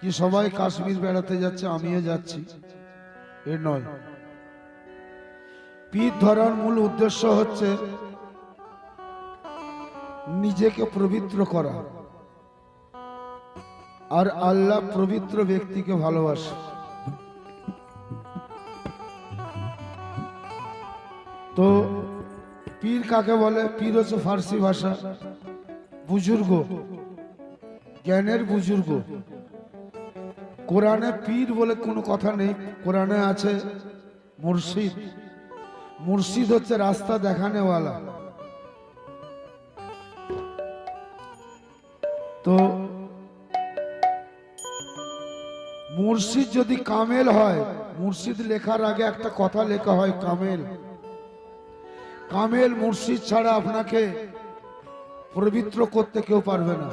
যে সবাই কাশ্মীর বেড়াতে যাচ্ছে আমিও যাচ্ছি, এ নয়। পীর ধরার মূল উদ্দেশ্য হচ্ছে নিজেকে পবিত্র করা, আর আল্লাহ পবিত্র ব্যক্তিকে ভালোবাসে। তো পীর কাকে বলে? পীর হচ্ছে ফার্সি ভাষা, বুজুর্গ, জ্ঞানের বুজুর্গ। কোরআনে পীর বলে কোনো কথা নেই, কোরআনে আছে মুর্শিদ। মুর্শিদ হচ্ছে রাস্তা দেখানেওয়ালা। তো মুর্শিদ যদি কামেল হয়, মুর্শিদ লেখার আগে একটা কথা লেখা হয় কামেল। কামেল মুর্শিদ ছাড়া আপনাকে পবিত্র করতে কেউ পারবে না।